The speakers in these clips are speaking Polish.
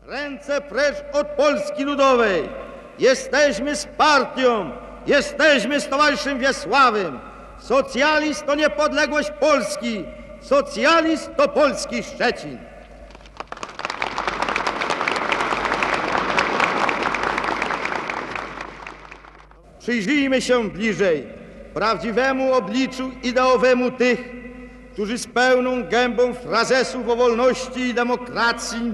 Ręce precz od Polski Ludowej! Jesteśmy z partią, jesteśmy z Towarzyszem Wiesławem. Socjalizm to niepodległość Polski, socjalizm to polski Szczecin. Przyjrzyjmy się bliżej prawdziwemu obliczu ideowemu tych, którzy z pełną gębą frazesów o wolności i demokracji,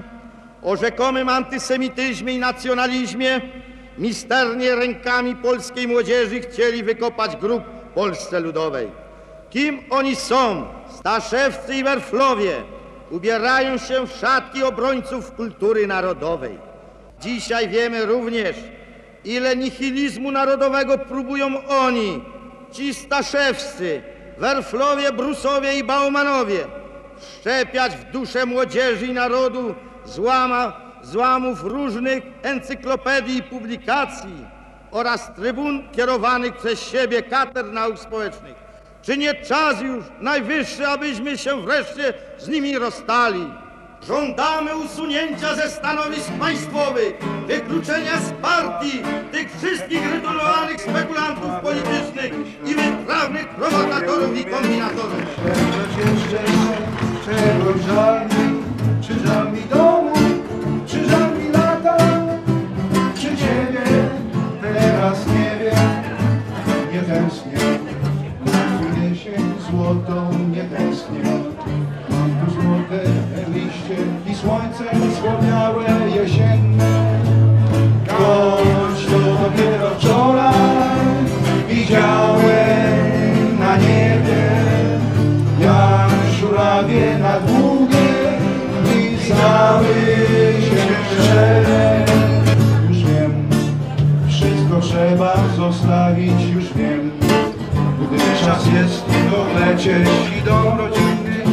o rzekomym antysemityzmie i nacjonalizmie misternie rękami polskiej młodzieży chcieli wykopać grób Polsce Ludowej. Kim oni są? Staszewcy i Werflowie ubierają się w szatki obrońców kultury narodowej. Dzisiaj wiemy również, ile nihilizmu narodowego próbują oni, ci Staszewscy, Werflowie, Brusowie i Baumanowie, wszczepiać w duszę młodzieży i narodu złamów różnych encyklopedii i publikacji oraz trybun kierowanych przez siebie katedr nauk społecznych. Czy nie czas już najwyższy, abyśmy się wreszcie z nimi rozstali? Żądamy usunięcia ze stanowisk państwowych, wykluczenia z partii tych wszystkich rytułowanych spekulantów politycznych i wytrawnych prowokatorów i kombinatorów. Czegoś żal mi, czy żal mi domu, czy żal mi lata, czy ciebie teraz nie wiem, nie tęsknię. Tu jesień złotą nie tęsknię. Mam tu złote liście i słońce słowiałe jesienne. Choć to dopiero wczoraj widziałem na niebie, jak żurawie na długie pisały się drzew. Już wiem, wszystko trzeba zostawić, już wiem, gdy czas jest dolecieć i do rodziny,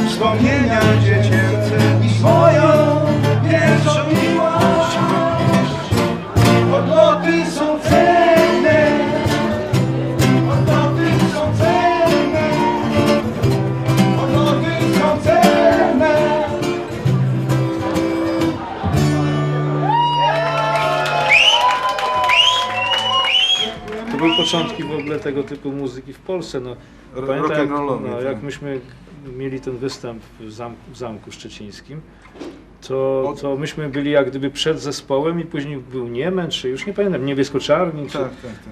wspomnienia dziecięce i swoją pierwszą miłość. Odloty są cenne, odloty są cenne, odloty są cenne. To były początki w ogóle tego typu muzyki w Polsce. No, pamiętam, jak myśmy mieli ten występ w Zamku Szczecińskim, to myśmy byli jak gdyby przed zespołem i później był Niemen, czy już nie pamiętam, Niebiesko-Czarni, czy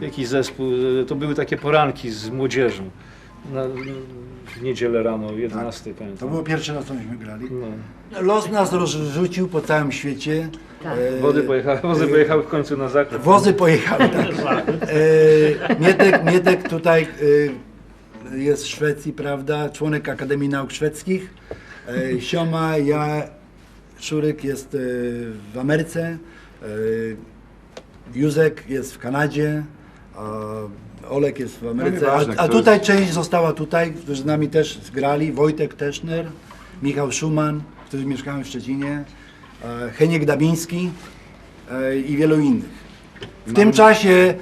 jakiś zespół. To były takie poranki z młodzieżą w niedzielę rano, o 11, pamiętam. To było pierwsze raz, co myśmy grali. No. Los nas rozrzucił po całym świecie. Wozy pojechały w końcu na zakres. Wozy pojechały, tak. Mietek tutaj jest w Szwecji, prawda, członek Akademii Nauk Szwedzkich. Sioma, ja, Szuryk jest w Ameryce, Józek jest w Kanadzie, Olek jest w Ameryce, a tutaj część została tutaj, którzy z nami też zgrali, Wojtek Teschner, Michał Szuman, którzy mieszkają w Szczecinie, Heniek Dabiński i wielu innych. W tym czasie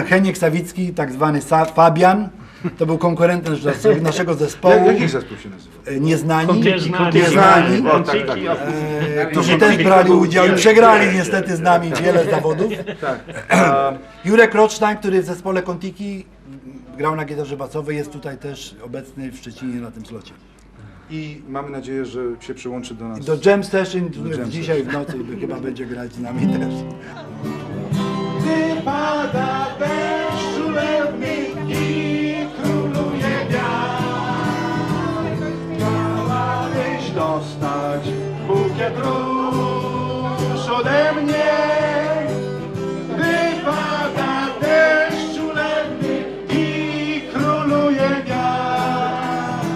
Heniek Sawicki, tak zwany Fabian, to był konkurentem naszego zespołu. Jaki zespół się nazywa? Nieznani, Tak. którzy też brali udział i przegrali niestety z nami wiele zawodów. Jurek Rothstein, który w zespole Kontiki grał na gitarze basowej, jest tutaj też obecny w Szczecinie na tym slocie. I mamy nadzieję, że się przyłączy do nas. Do Jam Session dzisiaj w nocy chyba będzie grać z nami też. Gdy pada deszcz ulewny i króluje wiatr, chciałabyś dostać bukiet róż ode mnie. Gdy pada deszcz ulewny i króluje wiatr,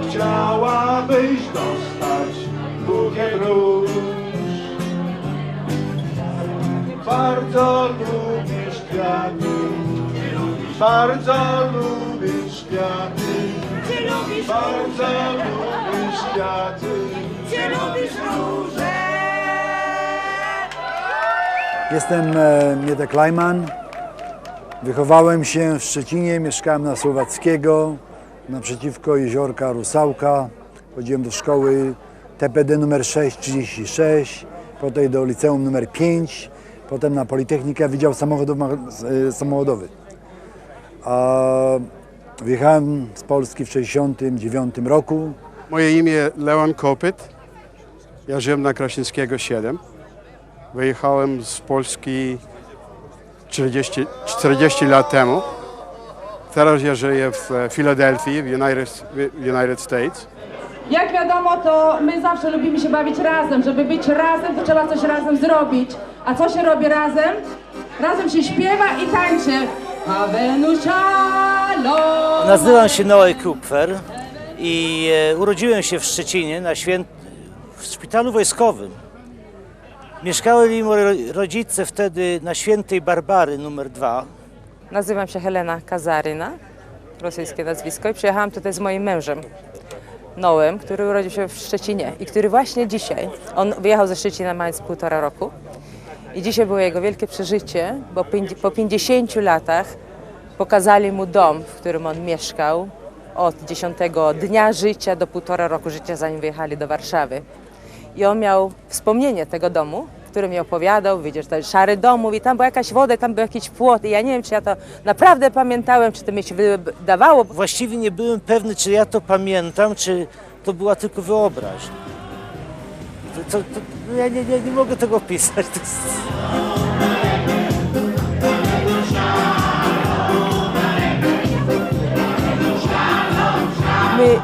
chciałabyś dostać bukiet róż. Bardzo lubisz kwiaty, bardzo lubisz kwiaty, bardzo lubisz kwiaty, lubisz róże. Jestem Mietek Lajman. Wychowałem się w Szczecinie, mieszkałem na Słowackiego, naprzeciwko jeziorka Rusałka. Chodziłem do szkoły TPD numer 636. potem do liceum numer 5, potem na Politechnikę, Wydział Samochodowy. Wyjechałem z Polski w 1969 roku. Moje imię Leon Kopyt. Ja żyłem na Krasińskiego 7. Wyjechałem z Polski 40 lat temu. Teraz ja żyję w Filadelfii, w United States. Jak wiadomo, to my zawsze lubimy się bawić razem. Żeby być razem, to trzeba coś razem zrobić. A co się robi razem? Razem się śpiewa i tańczy. A Wenusialo! Nazywam się Noel Kupfer i urodziłem się w Szczecinie w szpitalu wojskowym. Mieszkały moi rodzice wtedy na Świętej Barbary numer 2. Nazywam się Helena Kazaryna, rosyjskie nazwisko, i przyjechałam tutaj z moim mężem, Noem, który urodził się w Szczecinie i który właśnie dzisiaj, on wyjechał ze Szczecina mając 1,5 roku i dzisiaj było jego wielkie przeżycie, bo po 50 latach pokazali mu dom, w którym on mieszkał od 10 dnia życia do 1,5 roku życia, zanim wyjechali do Warszawy. I on miał wspomnienie tego domu, w którym mi opowiadał, widzisz, to szary dom, mówi, tam była jakaś woda, tam był jakiś płot i ja nie wiem, czy ja to naprawdę pamiętałem, czy to mi się wydawało. Właściwie nie byłem pewny, czy ja to pamiętam, czy to była tylko wyobraźnia. Ja nie mogę tego opisać. To jest... My,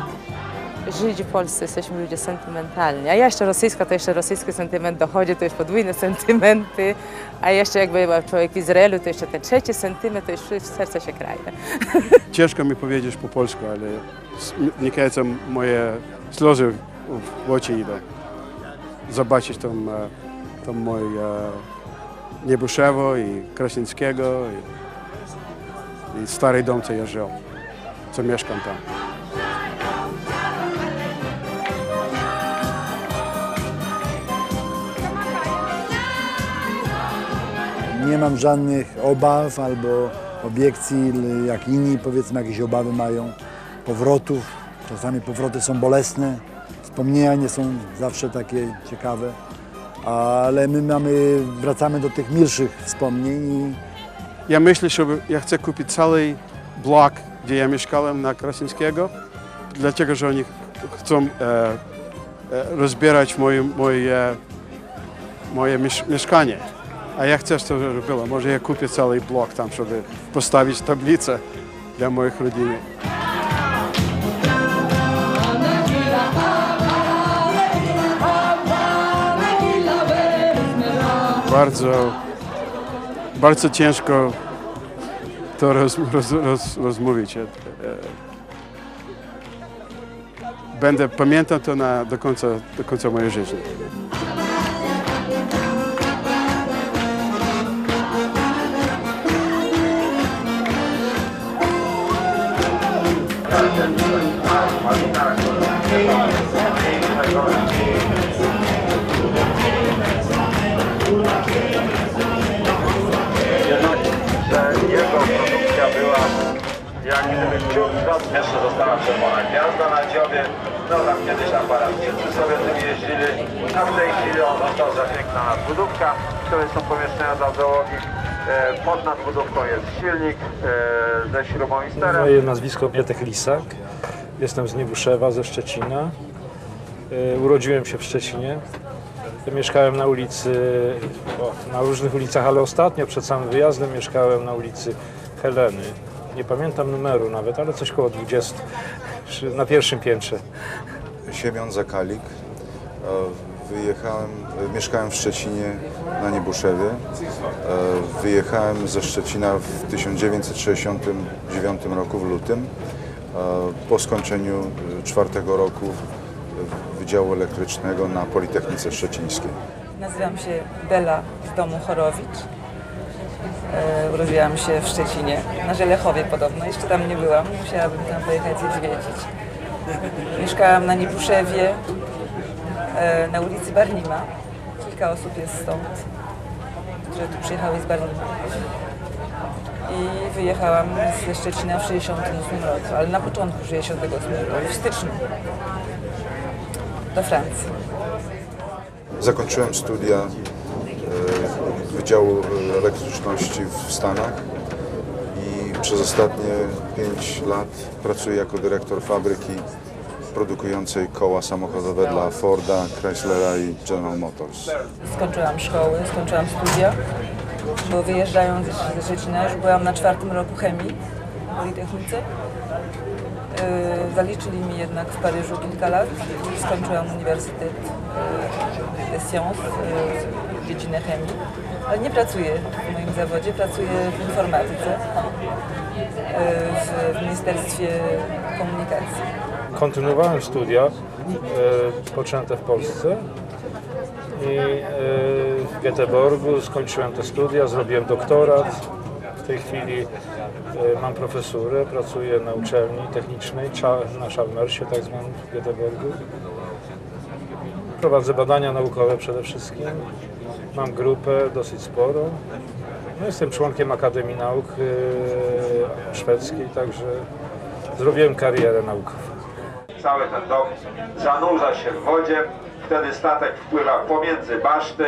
Żydzi w Polsce, jesteśmy ludzie sentymentalni, a ja jeszcze rosyjska, to jeszcze rosyjski sentyment dochodzi, to już podwójne sentymenty, a jeszcze jakby był człowiek w Izraelu, to jeszcze ten trzeci sentyment, to już w serce się kraje. Ciężko mi powiedzieć po polsku, ale wnikające moje сльози w oczy idą. Zobaczyć tam moje Niebuszewo i Krasińskiego i stary dom, co ja żył, co mieszkam tam. Nie mam żadnych obaw albo obiekcji, jak inni powiedzmy jakieś obawy mają, powrotów. Czasami powroty są bolesne, wspomnienia nie są zawsze takie ciekawe, ale my wracamy do tych milszych wspomnień. Ja myślę, że ja chcę kupić cały blok, gdzie ja mieszkałem na Krasińskiego, dlatego że oni chcą rozbierać moje mieszkanie. A ja chcę, żeby było. Może ja kupię cały blok tam, żeby postawić tablicę dla moich rodzin. Bardzo ciężko to rozmówić. Będę pamiętał to do końca mojej życia. Jego produkcja była jak gwiazd miasto została czerwona gwiazda na dziobie. No tam kiedyś aparat wszyscy sobie tym jeździli. A w tej chwili on został za piękna nadbudówka, w której są pomieszczenia dla załogi. Pod nadbudówką jest silnik ze śrubą i sterem. Moje nazwisko Pietek Lisak. Jestem z Niebuszewa, ze Szczecina. Urodziłem się w Szczecinie. Mieszkałem na ulicy, na różnych ulicach, ale ostatnio przed samym wyjazdem mieszkałem na ulicy Heleny. Nie pamiętam numeru nawet, ale coś koło 20, na pierwszym piętrze. Siemion Zakalik. Mieszkałem w Szczecinie na Niebuszewie. Wyjechałem ze Szczecina w 1969 roku w lutym. Po skończeniu 4 roku Wydziału Elektrycznego na Politechnice Szczecińskiej. Nazywam się Bela z domu Chorowicz. Urodziłam się w Szczecinie, na Żelechowie podobno. Jeszcze tam nie byłam, musiałabym tam pojechać i zwiedzić. Mieszkałam na Niebuszewie, na ulicy Barnima. Kilka osób jest stąd, które tu przyjechały z Barnima. I wyjechałam ze Szczecina w 1968 roku, ale na początku 1968 roku, w styczniu, do Francji. Zakończyłem studia Wydziału Elektryczności w Stanach i przez ostatnie 5 lat pracuję jako dyrektor fabryki produkującej koła samochodowe dla Forda, Chryslera i General Motors. Skończyłam szkoły, skończyłam studia, bo wyjeżdżając ze Szczecina już byłam na 4. roku chemii w Politechnice. Zaliczyli mi jednak w Paryżu kilka lat i skończyłam Uniwersytet des Sciences, dziedzinę chemii. Ale nie pracuję w moim zawodzie, pracuję w informatyce w Ministerstwie Komunikacji. Kontynuowałem studia poczęte w Polsce i w Göteborgu skończyłem te studia, zrobiłem doktorat. W tej chwili mam profesurę, pracuję na uczelni technicznej na Chalmersie, tak zwanym w Göteborgu. Prowadzę badania naukowe przede wszystkim. Mam grupę dosyć sporą. No, jestem członkiem Akademii Nauk Szwedzkiej, także zrobiłem karierę naukową. Cały ten dom zanurza się w wodzie, wtedy statek wpływa pomiędzy baszty.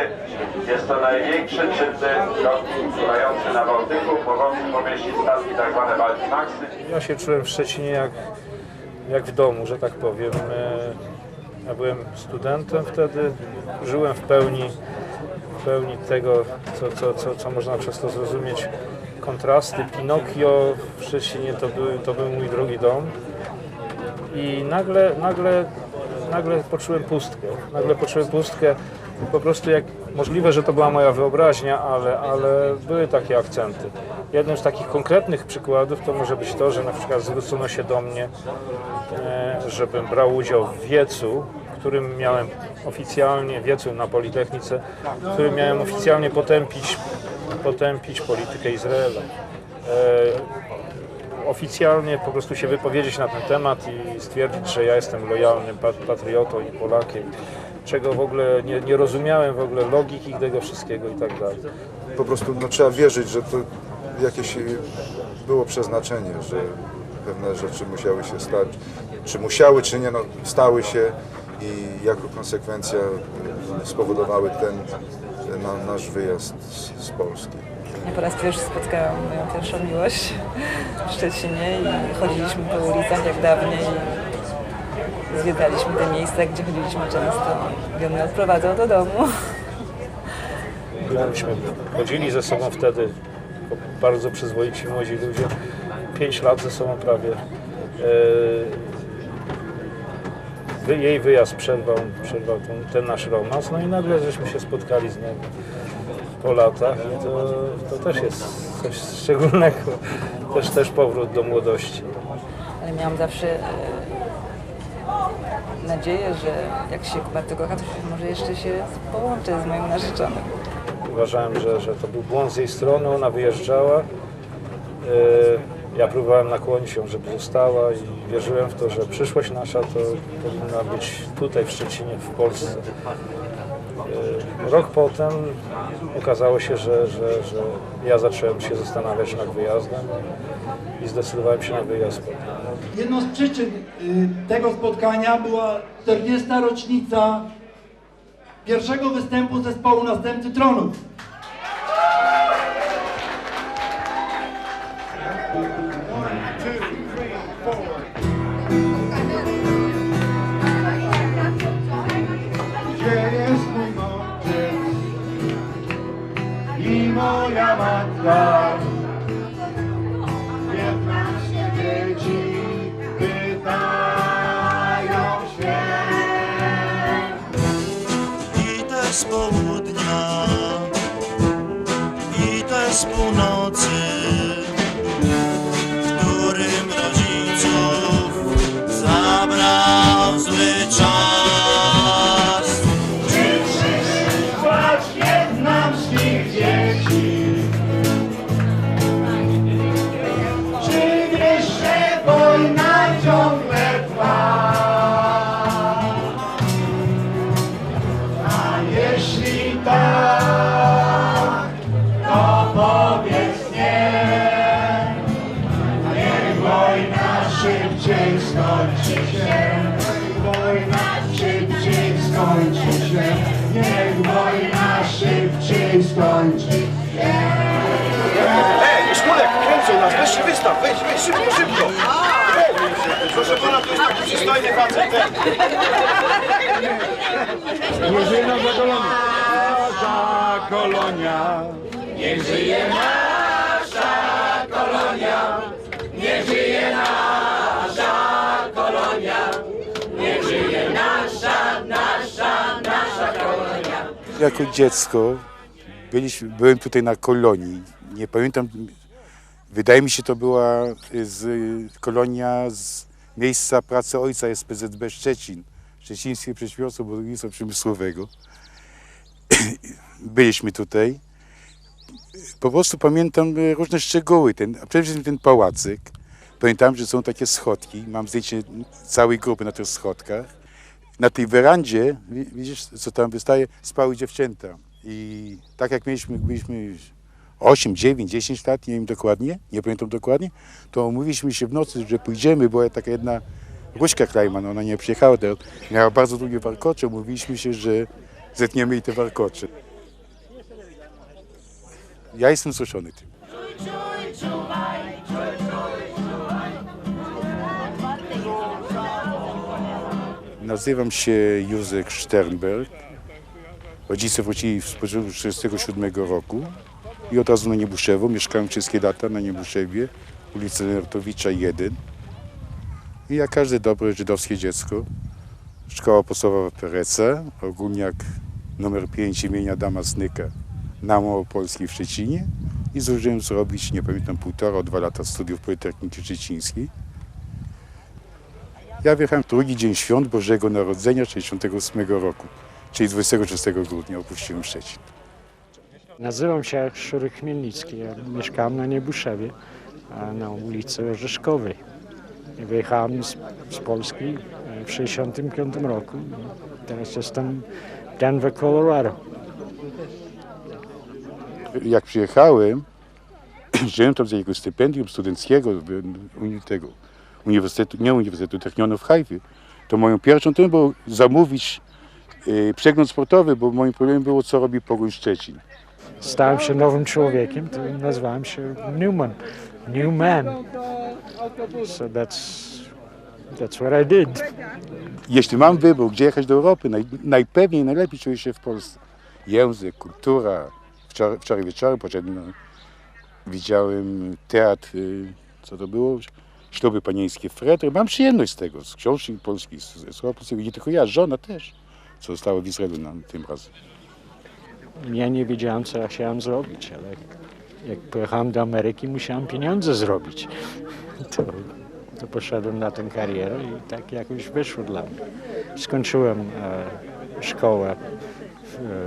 Jest to największy czynny lotnik pływający na Bałtyku, mogący pomieścić statki tak zwane Baltimaxy. Ja się czułem w Szczecinie jak w domu, że tak powiem. Ja byłem studentem wtedy, żyłem w pełni tego, co można przez to zrozumieć. Kontrasty. Pinokio w Szczecinie to był mój drugi dom. I nagle poczułem pustkę. Nagle poczułem pustkę, po prostu jak możliwe, że to była moja wyobraźnia, ale były takie akcenty. Jednym z takich konkretnych przykładów to może być to, że na przykład zwrócono się do mnie, żebym brał udział w wiecu, którym miałem oficjalnie, wiecu na Politechnice, w którym miałem oficjalnie potępić politykę Izraela. Oficjalnie po prostu się wypowiedzieć na ten temat i stwierdzić, że ja jestem lojalnym patriotą i Polakiem, czego w ogóle nie rozumiałem, w ogóle logiki tego wszystkiego i tak dalej. Po prostu trzeba wierzyć, że to jakieś było przeznaczenie, że pewne rzeczy musiały się stać, czy musiały, czy nie, stały się i jako konsekwencja spowodowały ten nasz wyjazd z Polski. Ja po raz pierwszy spotkałam moją pierwszą miłość w Szczecinie i chodziliśmy po ulicach jak dawniej i zwiedzaliśmy te miejsca, gdzie chodziliśmy często. I on mnie odprowadzał do domu. Myśmy chodzili ze sobą wtedy, bardzo przyzwoici młodzi ludzie, 5 lat ze sobą prawie. Jej wyjazd przerwał ten nasz romans, no i nagle żeśmy się spotkali znowu po latach i to też jest coś szczególnego, też powrót do młodości. Ale miałam zawsze nadzieję, że jak się bardzo kocha, to może jeszcze się połączę z moim narzeczonym. Uważałem, że to był błąd z jej strony, ona wyjeżdżała. Ja próbowałem nakłonić ją, żeby została i wierzyłem w to, że przyszłość nasza to powinna być tutaj w Szczecinie, w Polsce. Rok potem okazało się, że ja zacząłem się zastanawiać nad wyjazdem i zdecydowałem się na wyjazd. Jedną z przyczyn tego spotkania była 40. rocznica pierwszego występu zespołu Następcy Tronu. Gdzie jest mój ojciec i moja matka? 15 dzieci pytają się. I też z południa, i też z północy, którym rodziców zabrał zły czas. Czy przyszła jedna z nich dzieci? Czy wiesz, że wojna ciągle trwa? A jeśli tak, to powiedz nie. Niech wojna szybciej skończy się. Wojna szybciej skończy się. niech wojna szybciej skończy się. Ej, Szkulek, kręcą nas, weź się wystaw, weź, szybko, szybko. Proszę pana, to jest taki przystojny facet. Niech żyje nasza kolonia. Niech żyje nasza kolonia. Niech żyje nasza kolonia. Niech żyje nasza kolonia. Jako dziecko byłem tutaj na kolonii. Nie pamiętam, wydaje mi się, to była kolonia z miejsca pracy ojca SPZB Szczecin, Szczecińskie Przedsiębiorstwo Budownictwa Przemysłowego. Byliśmy tutaj. Po prostu pamiętam różne szczegóły, a przede wszystkim ten pałacyk. Pamiętam, że są takie schodki, mam zdjęcie całej grupy na tych schodkach. Na tej werandzie, widzisz co tam wystaje, spały dziewczęta. I tak jak mieliśmy 8, 9, 10 lat, nie wiem dokładnie, nie pamiętam dokładnie, to umówiliśmy się w nocy, że pójdziemy, była taka jedna Ruśka Klejman, ona nie przyjechała, miała bardzo długie warkocze, umówiliśmy się, że zetniemy jej te warkocze. Ja jestem wzruszony tym. Nazywam się Józef Sternberg. Rodzice wrócili w 1947 roku i od razu na Niebuszewo. Mieszkałem wszystkie lata na Niebuszewie, ulicy Nertowicza 1. I jak każde dobre żydowskie dziecko, szkoła podstawowa Perece, ogólniak numer 5 imienia Adama Znyka na Małopolskiej w Szczecinie i zdążyłem zrobić, nie pamiętam, 1,5–2 lata studiów Politechniki Szczecińskiej. Ja wjechałem drugi dzień świąt Bożego Narodzenia 1968 roku, czyli 26 grudnia opuściłem Szczecin. Nazywam się Szurek Chmielnicki, ja mieszkałem na Niebuszewie, na ulicy Orzeszkowej. Wyjechałem z Polski w 1965 roku. Teraz jestem w Denver, Colorado. Jak przyjechałem, żyłem tam za jego stypendium studenckiego Uniwersytetu Technionu w Haiwie, to moją pierwszą tym było zamówić przegląd sportowy, bo moim problemem było, co robi Pogoń Szczecin. Stałem się nowym człowiekiem, to nazwałem się Newman. New man. So that's what I did. Jeśli mam wybór, gdzie jechać do Europy, najpewniej, najlepiej czuję się w Polsce. Język, kultura. Wczoraj wieczorem widziałem teatr, co to było? Śluby panieńskie Fredry. Mam przyjemność z tego, z książki polskiej, z słowa polskiego. Nie tylko ja, żona też, co została w Izraelu tym razem. Ja nie wiedziałem, co ja chciałem zrobić, ale jak pojechałem do Ameryki, musiałem pieniądze zrobić. To poszedłem na tę karierę i tak jakoś wyszło dla mnie. Skończyłem szkołę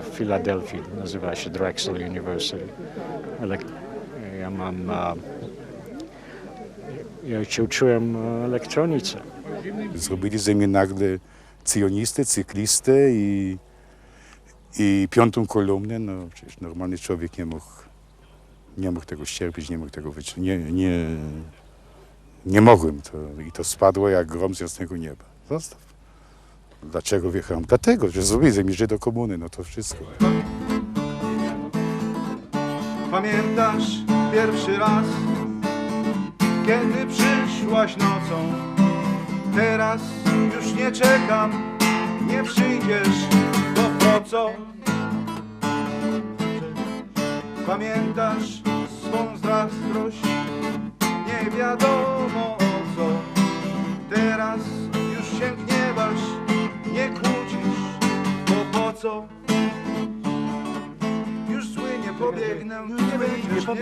w Filadelfii, nazywa się Drexel University. Ja się uczyłem elektronice. Zrobili ze mnie nagle cyjonistę, cyklistę i piątą kolumnę. No przecież normalny człowiek nie mógł tego ścierpieć, nie mógł tego wytrzymać. Nie mogłem. I to spadło jak grom z jasnego nieba. Zostaw. Dlaczego wjechałem? Dlatego, że zrobili ze mnie Żydo komuny, no to wszystko. Pamiętasz pierwszy raz, kiedy przyszłaś nocą? Teraz już nie czekam, nie przyjdziesz, bo po co? Pamiętasz swą zazdrość, nie wiadomo o co. Teraz już się gniewasz, nie kłócisz, bo po co? Już zły nie pobiegnę, nie będziesz nie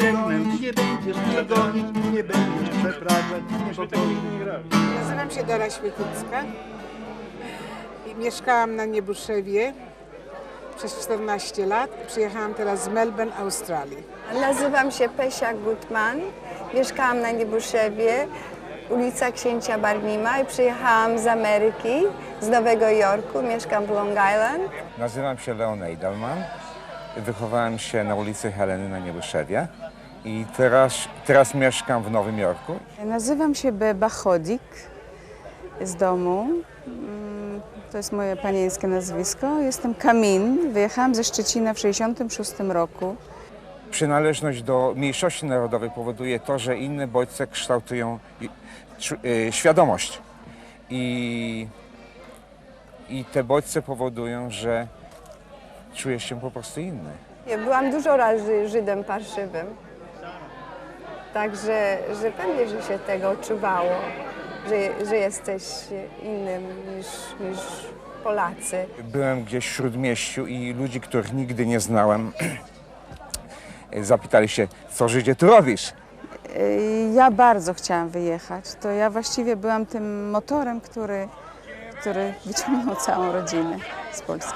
gonić, nie będziesz przepraszać, nie Nazywam się Dara Świetlicka i mieszkałam na Niebuszewie przez 14 lat. Przyjechałam teraz z Melbourne, Australii. Nazywam się Pesia Gutman, mieszkałam na Niebuszewie, ulica Księcia Barnima i przyjechałam z Ameryki, z Nowego Jorku, mieszkam w Long Island. Nazywam się Leon Edelman, wychowałem się na ulicy Heleny na Niebuszewie i teraz mieszkam w Nowym Jorku. Nazywam się Beba Chodik z domu. to jest moje panieńskie nazwisko. Jestem Kamin, wyjechałam ze Szczecina w 1966 roku. Przynależność do mniejszości narodowej powoduje to, że inne bodźce kształtują świadomość. I te bodźce powodują, że czujesz się po prostu inny. Ja byłam dużo razy Żydem parszywym. Także że pewnie, że się tego odczuwało, że jesteś innym niż Polacy. Byłem gdzieś w Śródmieściu i ludzi, których nigdy nie znałem, zapytali się, co Żydzie tu robisz? Ja bardzo chciałam wyjechać. To ja właściwie byłam tym motorem, który wyciągnął całą rodzinę z Polski.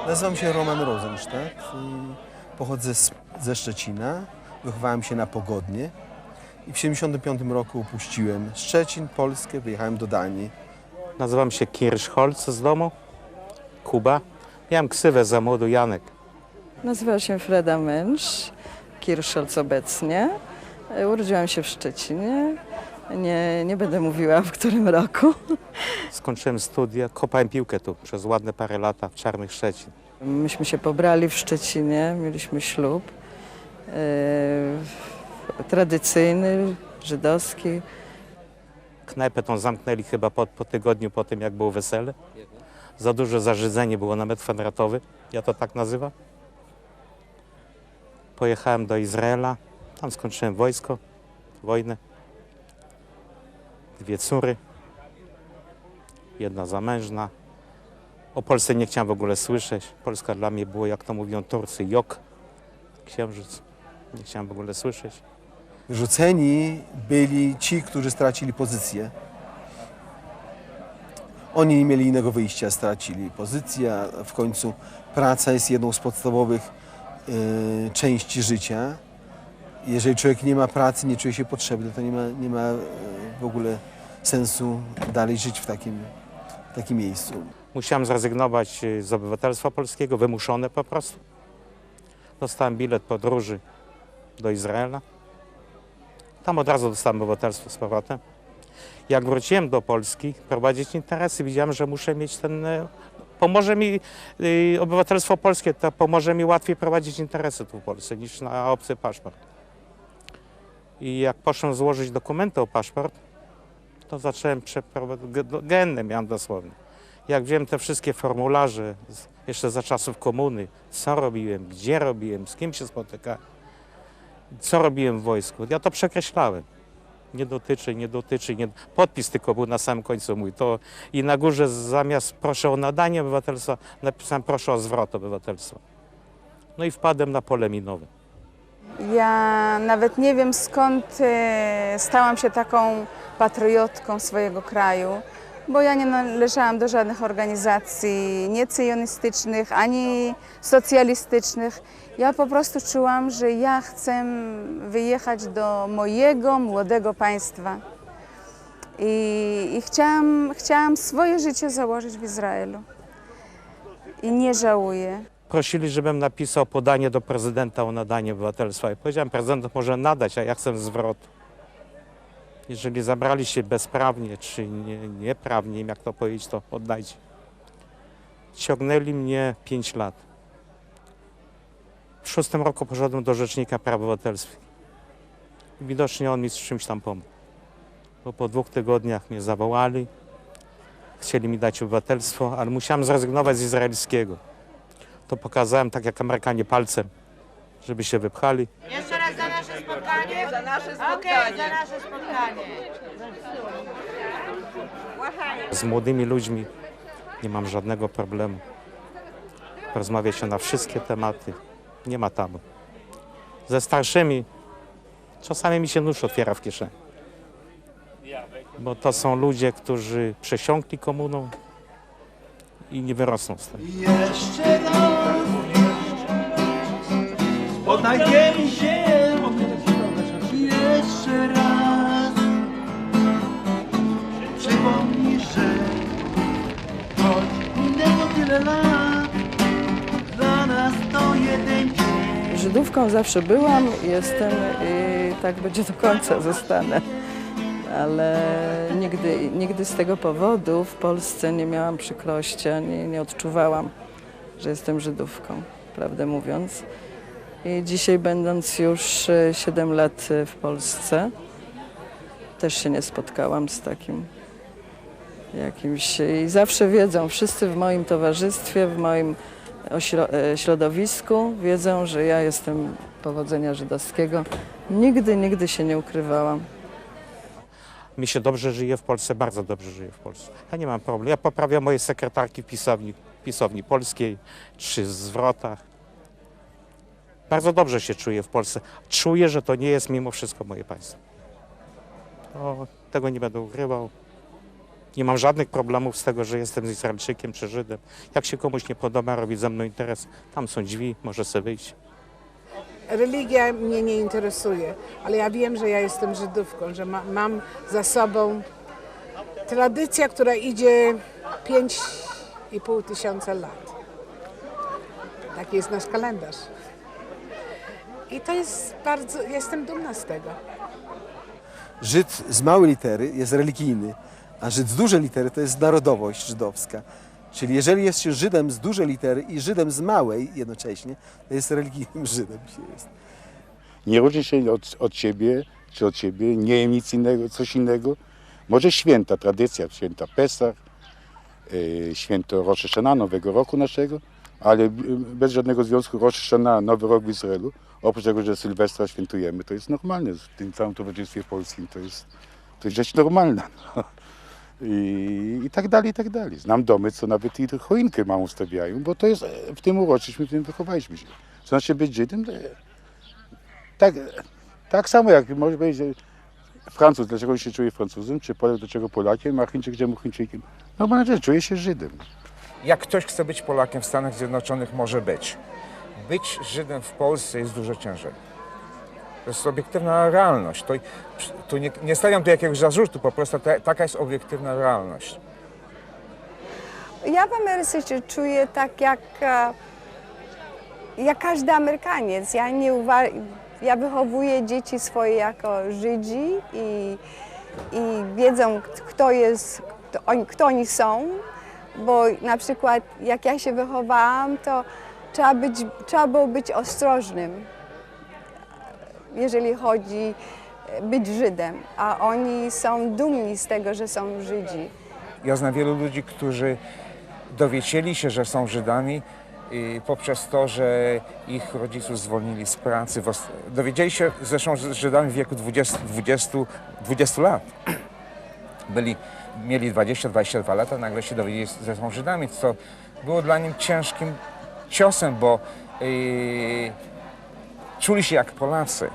Nazywam się Roman Rosenstadt i pochodzę ze Szczecina. Wychowałem się na Pogodnie i w 1975 roku opuściłem Szczecin, Polskę, wyjechałem do Danii. Nazywam się Kirschholz z domu, Kuba. Miałem ksywę za młodu Janek. Nazywam się Freda Męcz, Kirschholz obecnie. Urodziłam się w Szczecinie. Nie będę mówiła, w którym roku. Skończyłem studia, kopałem piłkę tu przez ładne parę lata w Czarnych Szczecin. Myśmy się pobrali w Szczecinie, mieliśmy ślub tradycyjny, żydowski. Knajpę tą zamknęli chyba po tygodniu po tym, jak było wesele. Za duże zarzydzenie było na metr kwadratowy, ja to tak nazywam. Pojechałem do Izraela, tam skończyłem wojsko, wojnę. 2 córy, 1 zamężna. O Polsce nie chciałem w ogóle słyszeć. Polska dla mnie było, jak to mówią Turcy, jok, księżyc. Nie chciałem w ogóle słyszeć. Rzuceni byli ci, którzy stracili pozycję. Oni nie mieli innego wyjścia, stracili pozycję, a w końcu praca jest jedną z podstawowych części życia. Jeżeli człowiek nie ma pracy, nie czuje się potrzebny, to nie ma w ogóle sensu dalej żyć w takim miejscu. Musiałem zrezygnować z obywatelstwa polskiego, wymuszone po prostu. Dostałem bilet podróży do Izraela. Tam od razu dostałem obywatelstwo z powrotem. Jak wróciłem do Polski prowadzić interesy, widziałem, że muszę mieć pomoże mi obywatelstwo polskie, to pomoże mi łatwiej prowadzić interesy tu w Polsce niż na obcy paszport. I jak poszedłem złożyć dokumenty o paszport, to zacząłem genne miałem dosłownie. Jak wziąłem te wszystkie formularze, jeszcze za czasów komuny, co robiłem, gdzie robiłem, z kim się spotykałem, co robiłem w wojsku, ja to przekreślałem. Nie dotyczy, nie dotyczy, nie... Podpis tylko był na samym końcu mój. To i na górze zamiast proszę o nadanie obywatelstwa, napisałem proszę o zwrot obywatelstwa. No i wpadłem na pole minowe. Ja nawet nie wiem, skąd stałam się taką patriotką swojego kraju, bo ja nie należałam do żadnych organizacji, nie cyjonistycznych, ani socjalistycznych. Ja po prostu czułam, że ja chcę wyjechać do mojego młodego państwa i chciałam swoje życie założyć w Izraelu i nie żałuję. Prosili, żebym napisał podanie do prezydenta o nadanie obywatelstwa. I powiedziałem, prezydent może nadać, a ja chcę zwrotu. Jeżeli zabrali się bezprawnie, czy nieprawnie, jak to powiedzieć, to oddajcie. Ciągnęli mnie 5 lat. W 6 roku poszedłem do Rzecznika Praw Obywatelskich. Widocznie on mi z czymś tam pomógł. Bo po 2 tygodniach mnie zawołali, chcieli mi dać obywatelstwo, ale musiałem zrezygnować z izraelskiego. To pokazałem tak jak Amerykanie palcem, żeby się wypchali. Jeszcze raz za nasze spotkanie? Za nasze spotkanie. Okej, za nasze spotkanie. Z młodymi ludźmi nie mam żadnego problemu. Porozmawia się na wszystkie tematy. Nie ma tabu. Ze starszymi czasami mi się nóż otwiera w kieszeni. Bo to są ludzie, którzy przesiąkli komuną i nie wyrosną z tego. Jeszcze raz odnajdziemy się. Jeszcze raz przypomnij, że choć minęło tyle lat, dla nas to jeden dzień. Żydówką zawsze byłam, jestem tak będzie do końca, zostanę. Ale nigdy z tego powodu w Polsce nie miałam przykrości, ani nie odczuwałam, że jestem Żydówką, prawdę mówiąc. I dzisiaj, będąc już 7 lat w Polsce, też się nie spotkałam z takim jakimś... I zawsze wiedzą, wszyscy w moim towarzystwie, w moim środowisku wiedzą, że ja jestem pochodzenia żydowskiego. Nigdy się nie ukrywałam. Mi się dobrze żyje w Polsce, bardzo dobrze żyję w Polsce. Ja nie mam problemu. Ja poprawiam moje sekretarki w pisowni polskiej, czy zwrotach. Bardzo dobrze się czuję w Polsce. Czuję, że to nie jest mimo wszystko moje państwo. Tego nie będę ukrywał. Nie mam żadnych problemów z tego, że jestem Izraelczykiem czy Żydem. Jak się komuś nie podoba, robi ze mną interes, tam są drzwi, może sobie wyjść. Religia mnie nie interesuje, ale ja wiem, że ja jestem Żydówką, że mam za sobą tradycję, która idzie 5,5 tysiąca lat. Taki jest nasz kalendarz. I to jest bardzo, jestem dumna z tego. Żyd z małej litery jest religijny, a Żyd z dużej litery to jest narodowość żydowska. Czyli jeżeli jest się Żydem z dużej litery i Żydem z małej jednocześnie, to jest religijnym Żydem. Nie różni się od ciebie, czy od ciebie, nie wiem nic innego, coś innego. Może święta, tradycja, święta Pesach, święto Rosh Hashana, Nowego Roku naszego, ale bez żadnego związku Rosh Hashana, Nowy Rok w Izraelu, oprócz tego, że Sylwestra świętujemy, to jest normalne w tym całym towarzystwie polskim, to jest rzecz normalna. No. I tak dalej, i tak dalej. Znam domy, co nawet i choinkę małą stawiają, bo to jest, w tym uroczyśmy, w tym wychowaliśmy się. Co znaczy być Żydem? Tak samo jak może powiedzieć Francuz, dlaczego się czuje Francuzem, czy Polak, dlaczego Polakiem, a Chińczyk, czemu Chińczykiem. Normalna rzecz, czuje się Żydem. Jak ktoś chce być Polakiem w Stanach Zjednoczonych, może być. Być Żydem w Polsce jest dużo ciężej. To jest obiektywna realność. Tu nie stawiam tu jakiegoś zarzutu, po prostu taka jest obiektywna realność. Ja w Ameryce się czuję tak jak każdy Amerykaniec. Ja wychowuję dzieci swoje jako Żydzi i wiedzą, kto oni są, bo na przykład jak ja się wychowałam, to trzeba było być ostrożnym, jeżeli chodzi być Żydem, a oni są dumni z tego, że są Żydzi. Ja znam wielu ludzi, którzy dowiedzieli się, że są Żydami poprzez to, że ich rodziców zwolnili z pracy. Dowiedzieli się, że są Żydami w wieku 20 lat. Mieli 20-22 lata, nagle się dowiedzieli, że są Żydami, co było dla nich ciężkim ciosem, bo czuli się jak Polacy.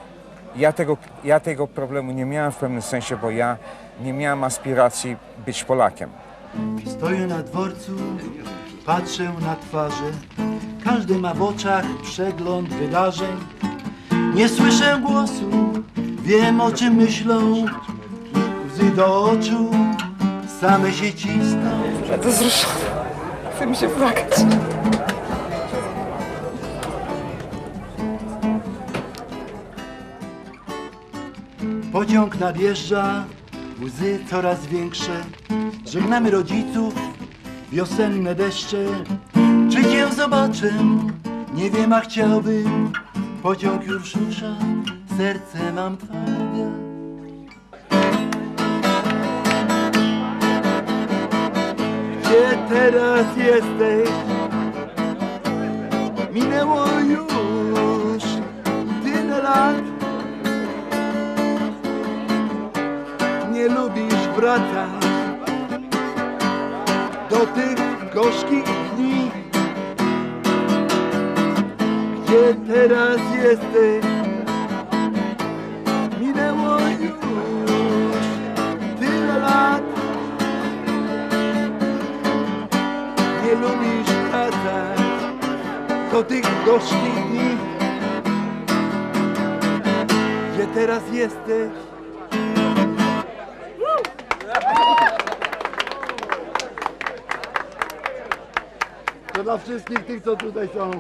Ja tego problemu nie miałem w pewnym sensie, bo ja nie miałem aspiracji być Polakiem. Stoję na dworcu, patrzę na twarze, każdy ma w oczach przegląd wydarzeń. Nie słyszę głosu, wiem o czym myślą, łzy do oczu same się cisną. Będę wzruszona, chce mi się płakać. Pociąg nadjeżdża, łzy coraz większe. Żegnamy rodziców, wiosenne deszcze. Czy cię zobaczę? Nie wiem, a chciałbym. Pociąg już rusza, serce mam twarde. Gdzie teraz jesteś? Minęło już tyle lat. Nie lubisz wracać do tych gorzkich dni. Gdzie teraz jesteś? Minęło już tyle lat. Nie lubisz wracać do tych gorzkich dni. Gdzie teraz jesteś? To dla wszystkich tych, co tutaj są.